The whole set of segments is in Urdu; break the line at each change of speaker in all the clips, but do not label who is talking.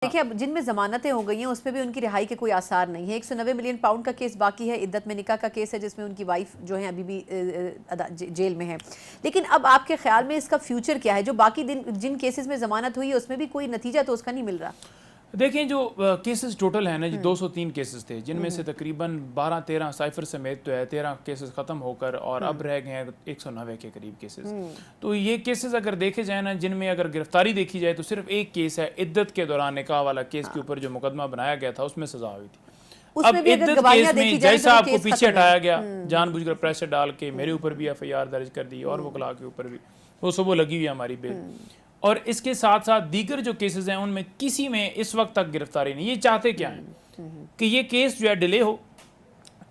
دیکھیں اب جن میں ضمانتیں ہو گئی ہیں اس پہ بھی ان کی رہائی کے کوئی آثار نہیں ہے. 190 ملین پاؤنڈ کا کیس باقی ہے, عدت میں نکاح کا کیس ہے جس میں ان کی وائف جو ہیں ابھی بھی جیل میں ہے. لیکن اب آپ کے خیال میں اس کا فیوچر کیا ہے؟ جو باقی جن کیسز میں ضمانت ہوئی ہے اس میں بھی کوئی نتیجہ تو اس کا نہیں مل رہا.
دیکھیں جو کیسز ٹوٹل ہیں نا جی 203 کیسز تھے, جن میں سے تقریباً 12-13 سائفر سمیت تو ہے 13 کیسز ختم ہو کر, اور اب رہ گئے ہیں 190 کے قریب کیسز. تو یہ کیسز اگر دیکھے جائیں نا, جن میں اگر گرفتاری دیکھی جائے تو صرف ایک کیس ہے عدت کے دوران نکاح والا کیس کے اوپر جو مقدمہ بنایا گیا تھا, اس میں سزا ہوئی تھی. اب عدت کیس میں جج صاحب کو پیچھے ہٹایا گیا جان بوجھ کر پریشر ڈال کے, میرے اوپر بھی ایف آئی آر درج کر دی اور وکلاء کے اوپر بھی, وہ صبح لگی ہوئی ہے ہماری بیل. اور اس کے ساتھ ساتھ دیگر جو کیسز ہیں ان میں کسی میں اس وقت تک گرفتاری نہیں. یہ چاہتے کیا ہیں کہ یہ کیس جو ہے ڈیلے ہو,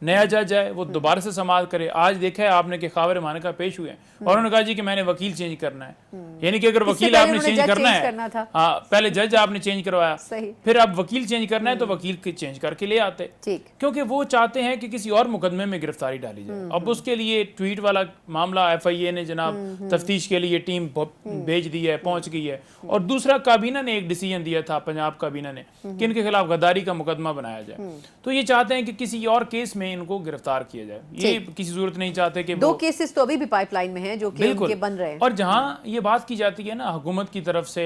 نیا جج ہے وہ دوبارہ سے سماعت کرے. آج دیکھا ہے آپ نے کہ خاور مانکا پیش ہوئے ہیں اور انہوں نے کہا جی کہ میں نے وکیل چینج کرنا ہے. یعنی کہ اگر وکیل آپ نے چینج کرنا ہے, ہاں پہلے جج آپ نے چینج کروایا, پھر اب وکیل چینج کرنا ہے تو وکیل چینج کر کے لے آتے, کیونکہ وہ چاہتے ہیں کہ کسی اور مقدمے میں گرفتاری ڈالی جائے. اب اس کے لیے ٹویٹ والا معاملہ ایف آئی اے نے جناب تفتیش کے لیے ٹیم بھیج دی ہے, پہنچ گئی ہے. اور دوسرا کابینہ نے ایک ڈیسیژن دیا تھا, پنجاب کابینہ نے, کہ ان کے خلاف غداری کا مقدمہ بنایا جائے. تو یہ چاہتے ہیں کہ کسی اور کیس میں ان کو گرفتار کیا جائے. یہ کسی صورت نہیں چاہتے کہ
2 کیسز تو ابھی بھی پائپ لائن میں ہیں جو کہ ان کے بن رہے ہیں.
اور جہاں یہ بات کی جاتی ہے نا حکومت کی طرف سے,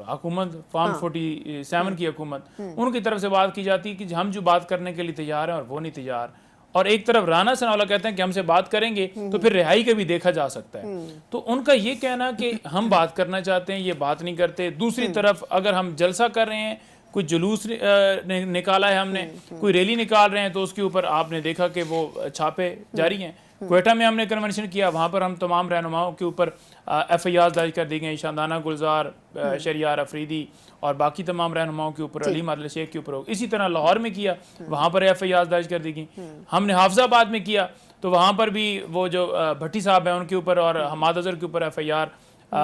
حکومت فارم 47 کی حکومت, ان کی طرف سے بات کی جاتی ہے کہ ہم جو بات کرنے کے لیے تیار ہیں اور وہ نہیں تیار. اور ایک طرف رانا ثناءاللہ کہتے ہیں کہ ہم سے بات کریں گے تو پھر رہائی کا بھی دیکھا جا سکتا ہے. تو ان کا یہ کہنا کہ ہم بات کرنا چاہتے ہیں, یہ بات نہیں کرتے. دوسری طرف اگر ہم جلسہ کر رہے ہیں, کوئی جلوس نکالا ہے ہم نے, کوئی ریلی نکال رہے ہیں, تو اس کے اوپر آپ نے دیکھا کہ وہ چھاپے جاری ہیں. کوئٹہ میں ہم نے کنونشن کیا, وہاں پر ہم تمام رہنماؤں کے اوپر ایف آئی آر درج کر دی گئی. شاندانہ گلزار, شہریار افریدی اور باقی تمام رہنماؤں کے اوپر, علی عادل شیخ کے اوپر. اسی طرح لاہور میں کیا, وہاں پر ایف آئی آر درج کر دی گئی. ہم نے حافظ آباد میں کیا تو وہاں پر بھی وہ جو بھٹی صاحب ہیں ان کے اوپر اور حماد اظہر کے اوپر ایف آئی آر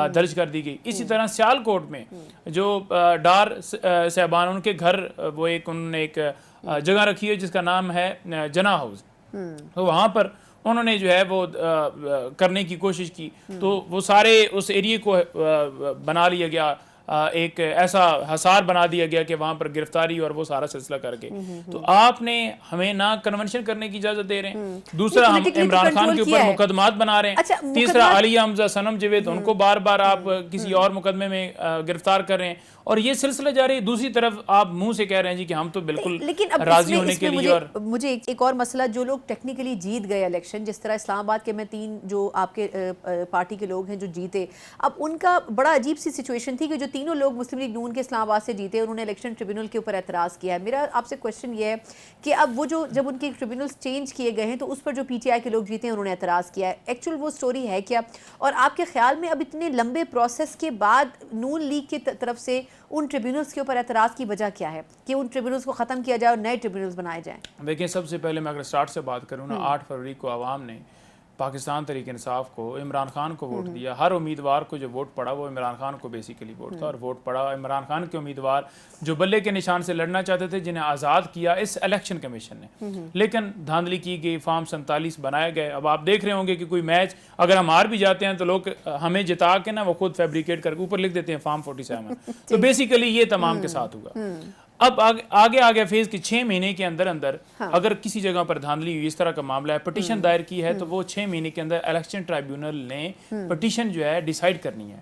درج کر دی گئی. اسی طرح سیالکوٹ میں جو ڈار صاحبان, ان کے گھر وہ ایک انہوں نے ایک جگہ رکھی ہے جس کا نام ہے جناح ہاؤس, تو وہاں پر انہوں نے جو ہے وہ کرنے کی کوشش کی. تو وہ سارے اس ایریے کو بنا لیا گیا, ایک ایسا حصار بنا دیا گیا کہ وہاں پر گرفتاری اور وہ سارا سلسلہ کر کے. تو آپ نے ہمیں نہ کنونشن کرنے کی اجازت دے رہے ہیں, دوسرا ہم عمران خان کے اوپر مقدمات بنا رہے ہیں, تیسرا علی حمزہ, صنم جاوید, ان کو بار بار آپ کسی اور مقدمے میں گرفتار کر رہے ہیں, اور یہ سلسلہ جاری ہے. دوسری طرف آپ منہ سے کہہ رہے ہیں جی کہ ہم تو بالکل راضی ہونے کے لیے. اور
مجھے ایک اور مسئلہ, جو لوگ ٹیکنیکلی جیت گئے الیکشن, جس طرح اسلام آباد کے میں 3 جو آپ کے پارٹی کے لوگ ہیں جو جیتے, اب ان کا بڑا عجیب سی سچویشن تھی کہ جو تینوں لوگ مسلم لیگ نون کے اسلام آباد سے جیتے, انہوں نے الیکشن ٹریبیونل کے اوپر اعتراض کیا ہے. میرا آپ سے کویشچن یہ ہے کہ اب وہ جب ان کے ٹریبیونلز چینج کیے گئے ہیں تو اس پر جو پی ٹی آئی کے لوگ جیتے ہیں انہوں نے اعتراض کیا ہے. ایکچوئل وہ سٹوری ہے کیا, اور آپ کے خیال میں اب اتنے لمبے پروسیس کے بعد نون لیگ کی طرف سے ان ٹریبیونلز کے اوپر اعتراض کی وجہ کیا ہے کہ ان ٹریبیونلز کو ختم کیا جائے اور نئے ٹریبیونلز بنائے جائیں؟
دیکھیں سب سے پہلے میں اگر سٹارٹ سے بات کروں نا, 8 فروری کو عوام نے پاکستان تحریک انصاف کو, عمران خان کو ووٹ دیا. ہر امیدوار کو جو ووٹ پڑا وہ عمران خان کو بیسیکلی ووٹ تھا, اور ووٹ پڑا عمران خان کے امیدوار جو بلے کے نشان سے لڑنا چاہتے تھے, جنہیں آزاد کیا اس الیکشن کمیشن نے. لیکن دھاندلی کی گئی, فارم 47 بنائے گئے. اب آپ دیکھ رہے ہوں گے کہ کوئی میچ اگر ہم ہار بھی جاتے ہیں تو لوگ ہمیں جتا کے نا وہ خود فیبریکیٹ کر کے اوپر لکھ دیتے ہیں فارم 47. تو بیسیکلی یہ تمام کے ساتھ ہوا. اب آگے فیز کے 6 مہینے کے اندر اگر کسی جگہ پر دھاندلی ہوئی, اس طرح کا معاملہ ہے, پٹیشن دائر کی ہے, تو وہ 6 مہینے کے اندر الیکشن ٹرائیبیونل نے پٹیشن جو ہے ڈیسائیڈ کرنی ہے.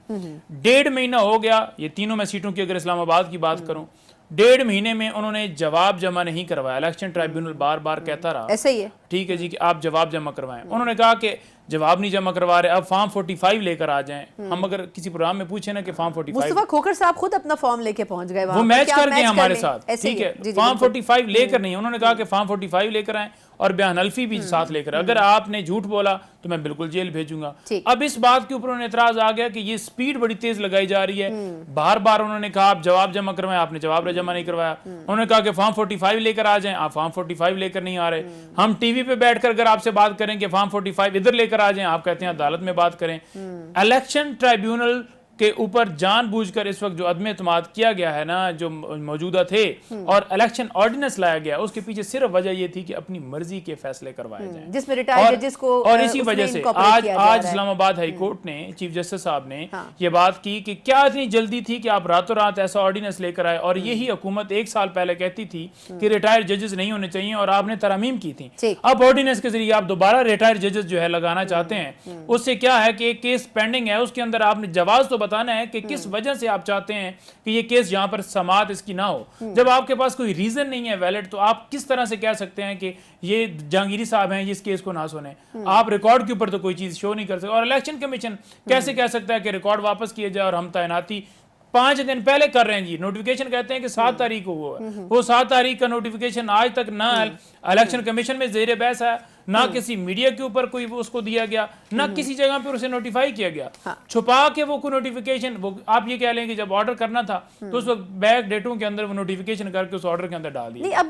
1.5 مہینہ ہو گیا, یہ تینوں میں سیٹوں کی اگر اسلام آباد کی بات کروں, 1.5 مہینے میں انہوں نے جواب جمع نہیں کروایا. الیکشن ٹرائیبیونل بار بار کہتا رہا
ایسا ہی ہے,
ٹھیک ہے جی کہ آپ جواب جمع کروائیں. انہوں نے کہا کہ جواب نہیں جمع کروا رہے, اب فارم 45 لے کر آ جائیں. ہم اگر کسی پروگرام میں پوچھیں نا کہ فارم 45,
مصطفیٰ کھوکھر صاحب خود اپنا فارم لے کے پہنچ گئے,
وہ میچ کر گئے ہمارے ساتھ, ٹھیک ہے. فارم 45 لے کر نہیں, انہوں نے کہا کہ فارم 45 لے کر آئیں اور بیان حلفی بھی ساتھ لے کر. اگر آپ نے جھوٹ بولا تو میں بالکل جیل بھیجوں گا. اب اس بات کے اوپر انہوں نے اعتراض آ گیا کہ یہ سپیڈ بڑی تیز لگائی جا رہی ہے. بار بار انہوں نے کہا آپ جواب جمع کروائیں, آپ نے جواب جمع نہیں کروایا. انہوں نے کہا کہ فارم 45 لے کر آ جائیں, آپ فارم 45 لے کر نہیں آ رہے. ہم ٹی وی پہ بیٹھ کر اگر آپ سے بات کریں کہ فارم 45 ادھر لے کر آ جائیں, آپ کہتے ہیں عدالت میں بات کریں. الیکشن ٹرائیبیونل کے اوپر جان بوجھ کر اس وقت جو عدم اعتماد کیا گیا ہے نا جو موجودہ تھے اور الیکشن آرڈیننس لایا گیا اس کے پیچھے صرف وجہ یہ تھی کہ اپنی مرضی کے فیصلے کروائے جائیں
جس میں ریٹائرڈ ججز کو
اور اسی وجہ سے آج اسلام آباد ہائی کورٹ نے چیف جسٹس صاحب نے یہ بات کی کہ کیا اتنی جلدی تھی کہ آپ راتوں رات ایسا آرڈیننس لے کر آئے اور یہی حکومت 1 سال پہلے کہتی تھی کہ ریٹائرڈ ججز نہیں ہونے چاہیے اور آپ نے ترامیم کی تھی اب آرڈیننس کے ذریعے آپ دوبارہ ریٹائرڈ ججز جو ہے لگانا چاہتے ہیں اس سے کیا ہے کہ ایک کیس پینڈنگ ہے اس کے اندر آپ نے جواز تو بتانا ہے کہ کس وجہ سے آپ چاہتے ہیں کہ یہ کیس یہاں پر سماعت اس کی نہ ہو جب آپ کے پاس کوئی ریزن نہیں ہے ویلڈ تو آپ کس طرح سے کہہ سکتے ہیں کہ یہ جہانگیری صاحب ہیں اس کیس کو نہ سنیں آپ ریکارڈ کے اوپر تو کوئی چیز شو نہیں کر سکتے اور الیکشن کمیشن کیسے کہہ سکتا ہے کہ ریکارڈ واپس کیے جائے اور ہم تعیناتی 5 دن پہلے کر رہے ہیں جی نوٹیفیکیشن کہتے ہیں کہ 7 تاریخ کو ہوا ہے وہ 7 تاریخ کا نوٹیفیکیشن آج تک نہ الیکشن کمیشن میں زیر بحث ہے نہ کسی میڈیا کے اوپر کوئی اس کو دیا گیا نہ کسی جگہ پر اسے نوٹیفائی کیا گیا چھپا کے وہ کوئی نوٹیفیکیشن آپ یہ کہہ لیں کہ جب آرڈر کرنا تھا تو اس وقت بیک ڈیٹوں کے اندر وہ نوٹیفیکیشن کر کے اس آرڈر کے اندر ڈال دیا